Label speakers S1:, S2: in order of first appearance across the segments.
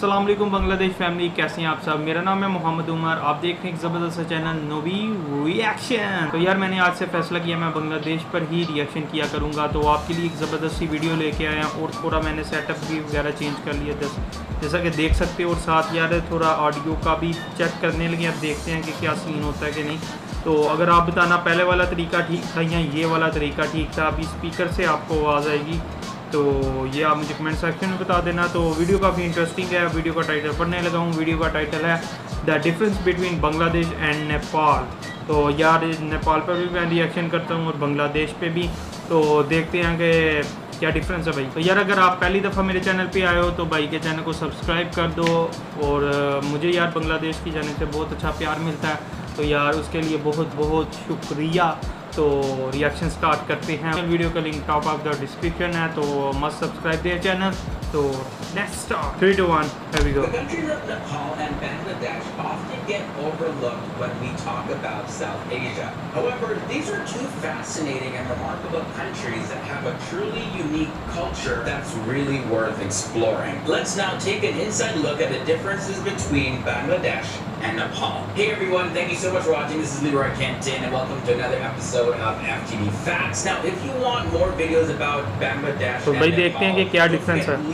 S1: अस्सलाम वालेकुम बांग्लादेश फैमिली, कैसे हैं आप सब। मेरा नाम है मोहम्मद उमर, आप देख रहे हैं एक ज़बरदस्त चैनल नोबी रिएक्शन। तो यार मैंने आज से फ़ैसला किया मैं बांग्लादेश पर ही रिएक्शन किया करूँगा। तो आपके लिए एक ज़बरदस्त सी वीडियो लेके आया और थोड़ा मैंने सेटअप भी वगैरह चेंज कर लिया जैसा कि देख सकते हो। और साथ यार थोड़ा ऑडियो का भी चेक करने लगे, अब देखते हैं कि क्या सीन होता है कि नहीं। तो अगर आप बताना पहले वाला तरीका ठीक था या ये वाला तरीका ठीक था। अभी स्पीकर से आपको आवाज़ आएगी, तो ये आप मुझे कमेंट सेक्शन में बता देना। तो वीडियो काफ़ी इंटरेस्टिंग है। वीडियो का टाइटल पढ़ने लगा हूँ। वीडियो का टाइटल है the difference between Bangladesh and Nepal. तो यार नेपाल पर भी मैं रिएक्शन करता हूँ और बांग्लादेश पे भी। तो देखते हैं कि क्या डिफरेंस है भाई। तो यार अगर आप पहली दफ़ा मेरे चैनल पे आए हो तो भाई के चैनल को सब्सक्राइब कर दो। और मुझे यार बांग्लादेश की चैनल से बहुत अच्छा प्यार मिलता है, तो यार उसके लिए बहुत बहुत शुक्रिया। तो रिएक्शन स्टार्ट करते हैं। वीडियो का link top of the description है, तो मस्ट सब्सक्राइब देयर चैनल। तो let's start 3 2 1 here we go.
S2: The countries of Nepal and Bangladesh often get overlooked when we talk about South Asia. However, these are two fascinating and remarkable countries that have a truly unique culture that's really worth exploring. Let's now take an inside look at the differences between Bangladesh and Nepal. Hey everyone, thank you so much for watching. This is Leroy Kenton and welcome to another episode of FTV Facts. Now, if you want more videos about Bangladesh and Nepal,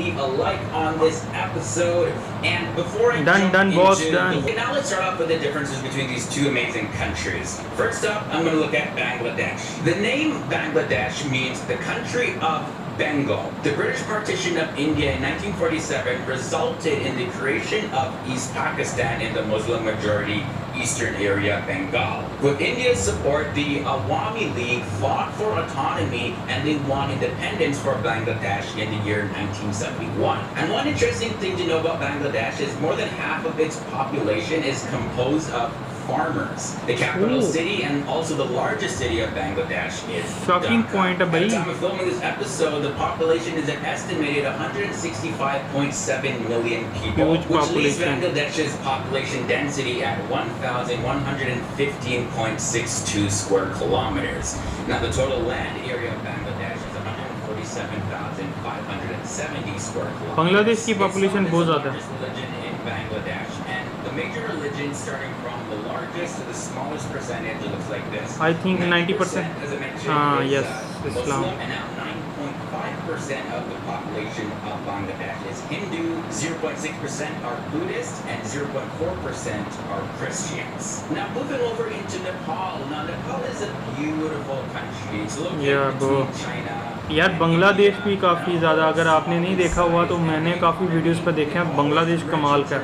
S2: leave a like on this episode. And before I jump into now let's start off with the differences between these two amazing countries. First up, I'm going to look at Bangladesh. The name Bangladesh means the country of Bengal. The British partition of India in 1947 resulted in the creation of East Pakistan in the Muslim majority eastern area Bengal. With India's support, the Awami League fought for autonomy and they won independence for Bangladesh in the year 1971. And one interesting thing to know about Bangladesh is more than half of its population is composed of farmers. The capital city and also the largest city of Bangladesh is Dhaka. At the time of filming this episode, the population is an estimated 165.7 million people, which leaves Bangladesh's population density at 1,115.62 square kilometers. Now, the total land area of Bangladesh is 147,570 square kilometers.
S1: Bangladesh की population बहुत ज़्यादा है।
S2: Religion in Bangladesh, and the major religions starting from the largest to the smallest percentage looks like this.
S1: I think 90%.
S2: As I mentioned,
S1: yes, Islam.
S2: Muslim, and now 9.5% of the population of Bangladesh is Hindu, 0.6% are Buddhist, and 0.4% are Christians. Now moving over into Nepal. Now Nepal is a beautiful country. It's located between China.
S1: यार बांग्लादेश भी काफ़ी ज़्यादा, अगर आपने नहीं देखा हुआ तो मैंने काफ़ी वीडियोस पर देखे हैं। बांग्लादेश कमाल का है।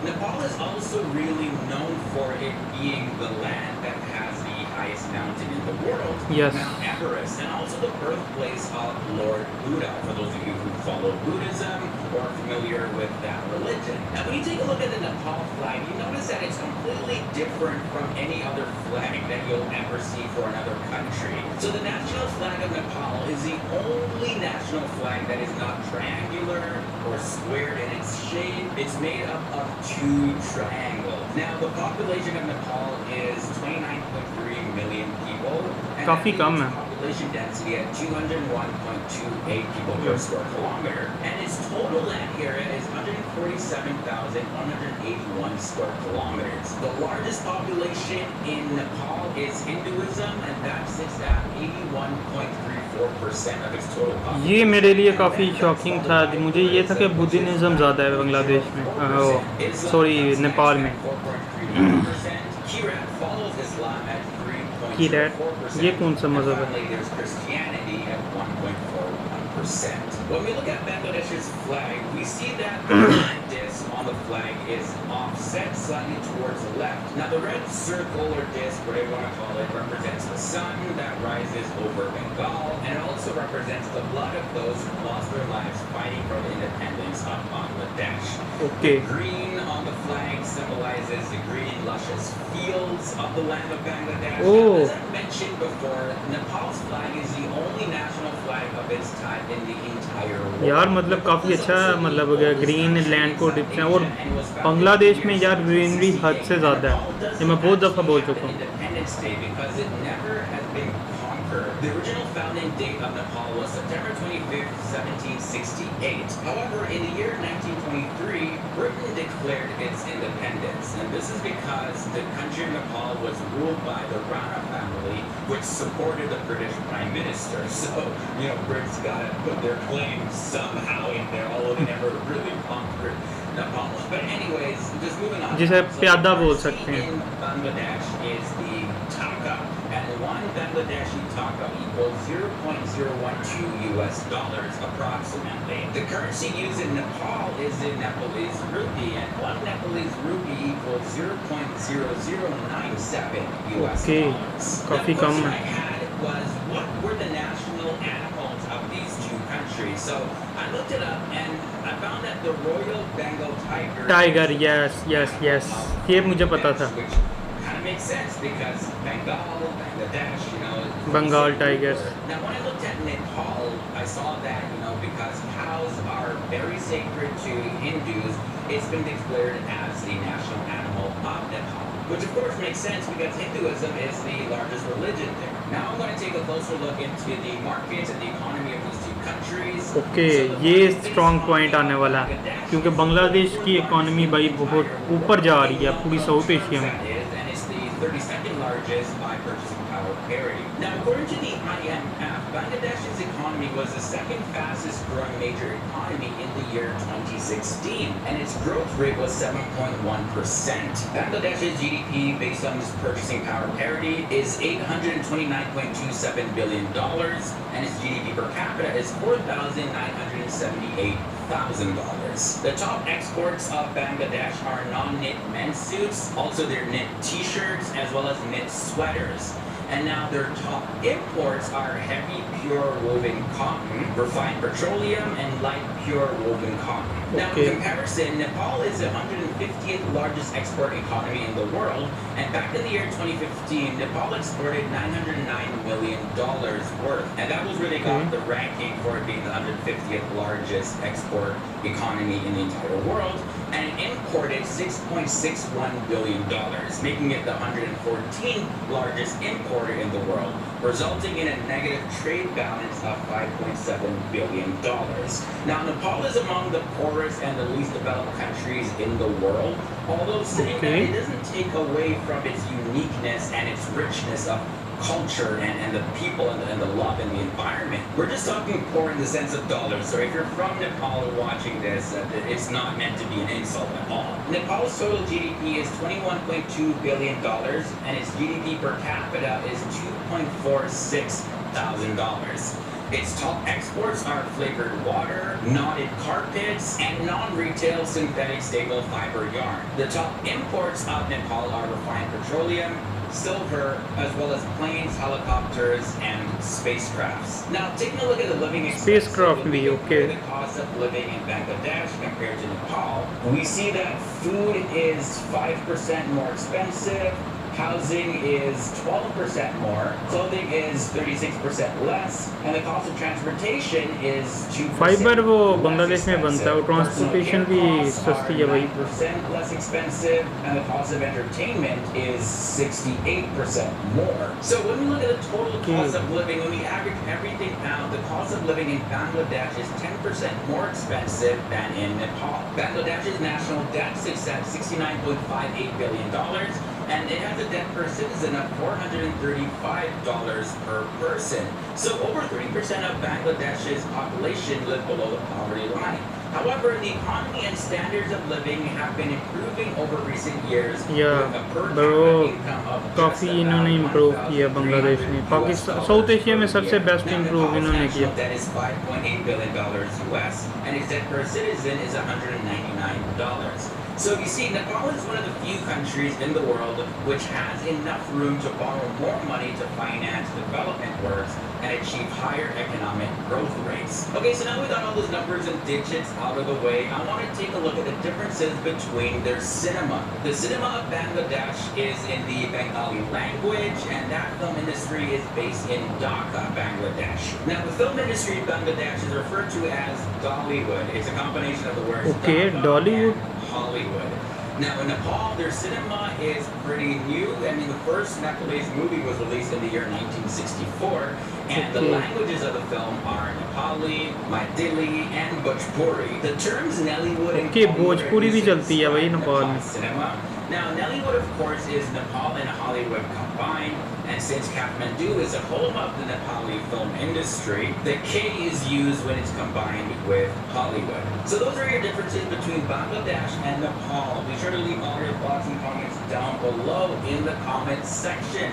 S2: Nepal is also really known for it being the land that has the highest mountain in the world, Mount Everest, and also the birthplace of Lord Buddha, for those of you who follow Buddhism or are familiar with that religion. Now when you take a look at the Nepal flag, you notice that it's completely different from any other flag that you'll ever see for another country. So the national flag of Nepal is the only national flag that is not triangular or squared in its shape. It's made up of two triangles. Now the population of Nepal is 29.3 million people.
S1: काफी कम है।
S2: Population density at 201.28 people per square kilometer, and its total land area is 147,181 square kilometers. The largest population in Nepal is Hinduism, and that sits at 81.34% of its total population.
S1: ये मेरे लिए काफ़ी shocking था। मुझे ये था कि Buddhism ज़्यादा है बांग्लादेश में, सॉरी नेपाल में। किरात ये कौन सा मज़हब है?
S2: When we look at Bangladesh's flag, we see that the red disc on the flag is offset slightly towards the left. Now the red circle or disc, whatever you want to call it, represents the sun that rises over Bengal, and it also represents the blood of those who lost their lives fighting for the independence of Bangladesh.
S1: Okay.
S2: The green on the flag symbolizes the green, luscious fields of the land of Bangladesh.
S1: Oh.
S2: As I mentioned before, Nepal's flag is the only national flag of its type in the entire world.
S1: यार मतलब काफ़ी अच्छा, मतलब green land को dips हैं। और बांग्लादेश में यार ग्रीनरी हद से ज़्यादा है, ये मैं बहुत दफ़ा बोल चुका हूँ।
S2: shocker, the original founding date of Nepal was September 25th, 1768. However, in the year 1923, Britain declared its independence, and this is because the country of Nepal was ruled by the Rana family, which supported the British Prime Minister. So, Brits gotta put their claim somehow in there, although they never really conquered Nepal. But anyways, just moving on.
S1: जिसे प्यादा बोल सकते हैं.
S2: In Bangladesh is the taka, and one Bangladeshi taka equals $0.012 approximately. The currency used in Nepal is the Nepalese rupee, and one Nepalese rupee equals $0.0097.
S1: Okay, काफी कम
S2: Now, the question
S1: है.
S2: I had was, what were the national animals of these two countries? So I looked it up, and I found that the Royal Bengal tiger.
S1: Tiger, yes. ये मुझे पता था.
S2: Which kind of makes sense because Bengal, Bangladesh,
S1: Bengal tigers.
S2: Now, when I looked at Nepal, I saw that, because cows are very sacred to Hindus, it's been declared as the national animal of Nepal. Which, of course, makes sense because Hinduism is the largest religion there. Now, I'm going to take a closer look into the markets and the economy of these two countries.
S1: Okay, ये strong point आने वाला है क्योंकि बांग्लादेश की economy भाई बहुत ऊपर जा रही है पूरी साउथ एशिया में.
S2: And it's the 32nd largest by purchasing power parity. Now, according to the IMF, Bangladesh's economy was the second fastest growing major economy in the year 2016, and its growth rate was 7.1%. Bangladesh's GDP, based on this purchasing power parity, is $829.27 billion, and its GDP per capita is $4,978,000. The top exports of Bangladesh are non-knit men's suits, also their knit t-shirts, as well as knit sweaters. And now their top imports are heavy pure woven cotton, refined petroleum, and light pure woven cotton. Now, in comparison, Nepal is the 150th largest export economy in the world, and back in the year 2015, Nepal exported $909 million worth, and that was where they got the ranking for it being the 150th largest export economy in the entire world, and it imported $6.61 billion, making it the 114th largest importer in the world, resulting in a negative trade balance of $5.7 billion. Now, Nepal is among the poorest and the least developed countries in the world, although saying that it doesn't take away from its uniqueness and its richness of culture and the people and the love and the environment. We're just talking poor in the sense of dollars, so if you're from Nepal and watching this, it's not meant to be an insult at all. Nepal's total GDP is $21.2 billion, and its GDP per capita is $2.46,000. Its top exports are flavored water, knotted carpets, and non-retail synthetic staple fiber yarn. The top imports of Nepal are refined petroleum, silver, as well as planes, helicopters, and spacecrafts. Now, taking a look at the living expenses, the cost of living in Bangladesh compared to Nepal, we see that food is 5% more expensive, housing is 12% more, clothing is 36% less, and the cost of transportation is 2%
S1: fibre वो बांग्लादेश में बनता है और transportation भी सस्ती है भाई.
S2: 9% less expensive, and the cost of entertainment is 68% more. So when we look at the total cost of living, when we average everything out, the cost of living in Bangladesh is 10% more expensive than in Nepal. Bangladesh's national debt sits at $69.58 billion, and it has a debt per citizen of $435 per person. So over 30% of Bangladesh's population live below the poverty line. However, the economy and standards of living have been improving over recent years. With a per capita income of
S1: काफ़ी इन्होंने improve किया बांग्लादेश ने. Pakistan south Asia में सबसे best improve इन्होंने किया.
S2: That is $5.8 billion US, and its debt per citizen is $199. So you see, Nepal is one of the few countries in the world which has enough room to borrow more money to finance development works and achieve higher economic growth rates. Okay, so now we got all those numbers and digits out of the way, I want to take a look at the differences between their cinema. The cinema of Bangladesh is in the Bengali language, and that film industry is based in Dhaka, Bangladesh. Now, the film industry in Bangladesh is referred to as Dollywood. It's a combination of the words Dhaka
S1: Dollywood
S2: and Hollywood. Now in Nepal, their cinema is pretty new. I mean, the first Nepalese movie was released in the year 1964, and the languages of the film are Nepali, Maithili, and Bhojpuri. The terms Nollywood and
S1: Bhojpuri भी चलती है भाई नेपाल में.
S2: cinema. Now, Nollywood, of course, is Nepal and Hollywood combined, and since Kathmandu is a home of the Nepali film industry, the K is used when it's combined with Hollywood. So those are your differences between Bangladesh and Nepal. Be sure to leave all your thoughts and comments down below in the comments section.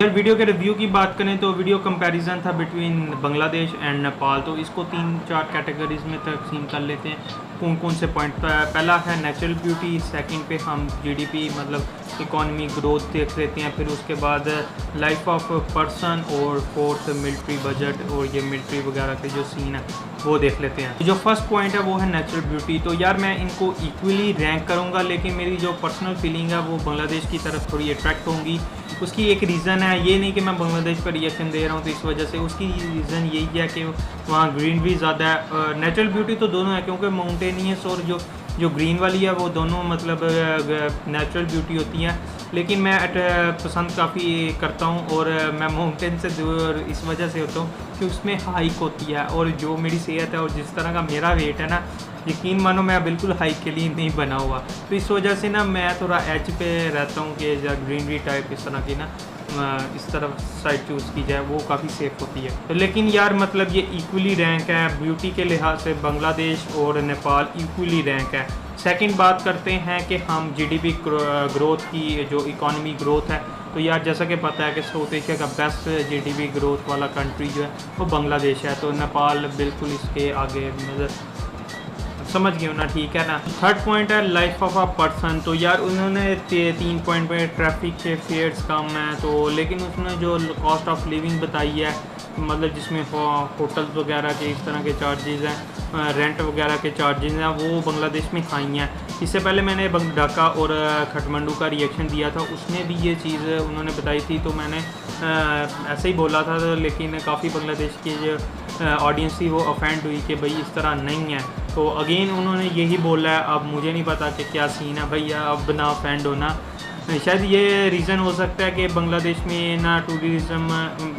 S1: अगर video के review की बात करें तो video comparison था between Bangladesh and Nepal. तो इसको 3-4 categories में तकसीम कर लेते हैं. कौन कौन से पॉइंट. पहला है नेचुरल ब्यूटी, सेकंड पे हम जीडीपी मतलब इकोनॉमी ग्रोथ देख लेते हैं, फिर उसके बाद लाइफ ऑफ पर्सन, और फोर्थ मिलिट्री बजट और ये मिलिट्री वगैरह के जो सीन है वो देख लेते हैं. जो फर्स्ट पॉइंट है वो है नेचुरल ब्यूटी. तो यार मैं इनको इक्वली रैंक करूँगा, लेकिन मेरी जो पर्सनल फीलिंग है वो बांग्लादेश की तरफ थोड़ी अट्रैक्ट होंगी. उसकी एक रीज़न है, ये नहीं कि मैं बांग्लादेश पर रिएक्शन दे रहा हूँ तो इस वजह से. उसकी रीज़न यही है कि वहाँ ग्रीनरी ज़्यादा है. नेचुरल ब्यूटी तो दोनों है, क्योंकि माउंटेनियस और जो ग्रीन वाली है वो दोनों मतलब नेचुरल ब्यूटी होती हैं. लेकिन मैं पसंद काफ़ी करता हूँ, और मैं माउंटेन से दूर इस वजह से होता हूँ कि उसमें हाइक होती है, और जो मेरी सेहत है और जिस तरह का मेरा वेट है ना, यकीन मानो मैं बिल्कुल हाइक के लिए नहीं बना हुआ. तो इस वजह से ना मैं थोड़ा एज पे रहता हूँ कि ग्रीनरी टाइप इस तरह की ना इस तरफ साइड चूज़ की जाए, वो काफ़ी सेफ़ होती है. तो लेकिन यार मतलब ये इक्वली रैंक है ब्यूटी के लिहाज से. बांग्लादेश और नेपाल इक्वली रैंक है. सेकंड बात करते हैं कि हम जीडीपी ग्रोथ की, जो इकोनॉमी ग्रोथ है, तो यार जैसा कि पता है कि साउथ एशिया का बेस्ट जीडीपी ग्रोथ वाला कंट्री जो है वो बांग्लादेश है. तो नेपाल बिल्कुल इसके आगे, मतलब समझ गए हो ना, ठीक है ना. थर्ड पॉइंट है लाइफ ऑफ अ पर्सन. तो यार उन्होंने 3 पॉइंट पे ट्रैफिक के फेयर्स कम हैं, तो लेकिन उसने जो कॉस्ट ऑफ लिविंग बताई है, मतलब जिसमें होटल्स वगैरह के इस तरह के चार्जेस हैं, रेंट वगैरह के चार्जेस हैं, वो बांग्लादेश में हाई हैं. इससे पहले मैंने ढाका और काठमांडू का रिएक्शन दिया था, उसमें भी ये चीज़ उन्होंने बताई थी. तो मैंने ऐसे ही बोला था, लेकिन काफ़ी बांग्लादेश की जो ऑडियंस थी वो अफेंड हुई कि भाई इस तरह नहीं है. तो अगेन उन्होंने यही बोला है. अब मुझे नहीं पता कि क्या सीन है भैया, अब ना अफेंड होना. शायद ये रीज़न हो सकता है कि बांग्लादेश में ना टूरिज़्म,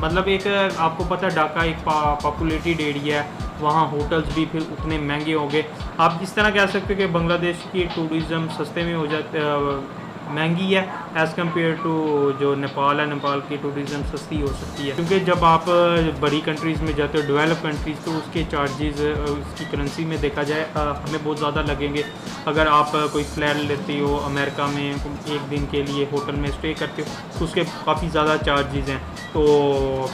S1: मतलब एक आपको पता है ढाका एक पॉपुलेटेड एरिया है, वहाँ होटल्स भी फिर उतने महंगे होंगे. आप इस तरह कह सकते हो कि बांग्लादेश की टूरिज़्म सस्ते में हो जाते, महंगी है एज़ कम्पेयर टू जो नेपाल है. नेपाल की टूरिज़्म सस्ती हो सकती है, क्योंकि जब आप बड़ी कंट्रीज़ में जाते हो, डेवलप कंट्रीज़, तो उसके चार्जेस उसकी करेंसी में देखा जाए हमें बहुत ज़्यादा लगेंगे. अगर आप कोई फ्लैट लेते हो अमेरिका में, एक दिन के लिए होटल में स्टे करते हो, तो उसके काफ़ी ज़्यादा चार्जेस हैं. तो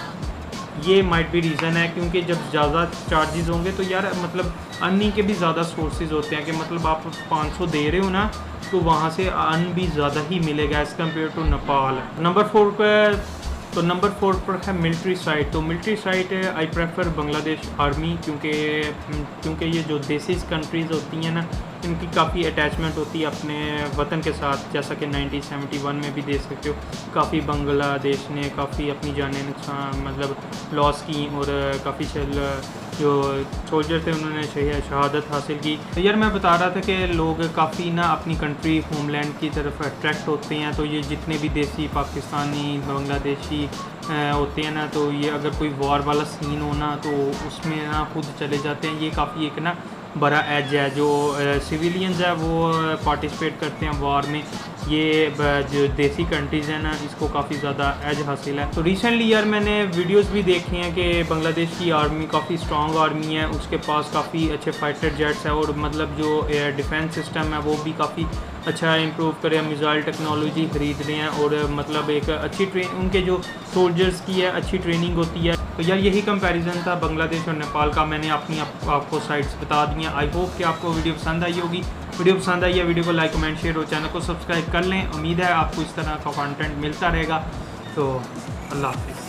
S1: ये माइट भी रीज़न है, क्योंकि जब ज़्यादा चार्जेस होंगे तो यार मतलब अर्निंग के भी ज़्यादा सोर्सेज होते हैं, कि मतलब आप 500 दे रहे हो ना, तो वहाँ से अर्न भी ज़्यादा ही मिलेगा as compare to Nepal. Number 4 पर है मिलिट्री साइड. तो military side I prefer Bangladesh army, क्योंकि ये जो देसीज कंट्रीज़ होती हैं ना, इनकी काफ़ी अटैचमेंट होती है अपने वतन के साथ. जैसा कि 1971 में भी देख सकते हो, काफ़ी बांग्लादेश ने काफ़ी अपनी जानें नुकसान मतलब लॉस की, और काफ़ी जो सोल्जर थे उन्होंने शहादत हासिल की. तो यार मैं बता रहा था कि लोग काफ़ी ना अपनी कंट्री होमलैंड की तरफ अट्रैक्ट होते हैं. तो ये जितने भी देसी पाकिस्तानी बांग्लादेशी होते हैं ना, तो ये अगर कोई वॉर वाला सीन हो ना, तो उसमें ना खुद चले जाते हैं. ये काफ़ी एक ना बड़ा एज है. जो सिविलियंस है वो पार्टिसिपेट करते हैं वॉर में. ये जो देसी कंट्रीज़ हैं ना, इसको काफ़ी ज़्यादा एज हासिल है. तो रिसेंटली यार मैंने वीडियोस भी देखे हैं कि बांग्लादेश की आर्मी काफ़ी स्ट्रॉन्ग आर्मी है, उसके पास काफ़ी अच्छे फाइटर जेट्स हैं, और मतलब जो एयर डिफेंस सिस्टम है वो भी काफ़ी अच्छा इम्प्रूव करे. मिसाइल टेक्नोलॉजी खरीद रहे हैं, और मतलब एक अच्छी उनके जो सोल्जर्स की है अच्छी ट्रेनिंग होती है. तो यार यही कंपैरिजन था बांग्लादेश और नेपाल का. मैंने अपनी आपको साइट्स बता दी हैं. आई होप कि आपको वीडियो पसंद आई होगी. वीडियो पसंद आई है, वीडियो को लाइक कमेंट शेयर और चैनल को सब्सक्राइब कर लें. उम्मीद है आपको इस तरह का कंटेंट मिलता रहेगा. तो अल्लाह हाफिज़.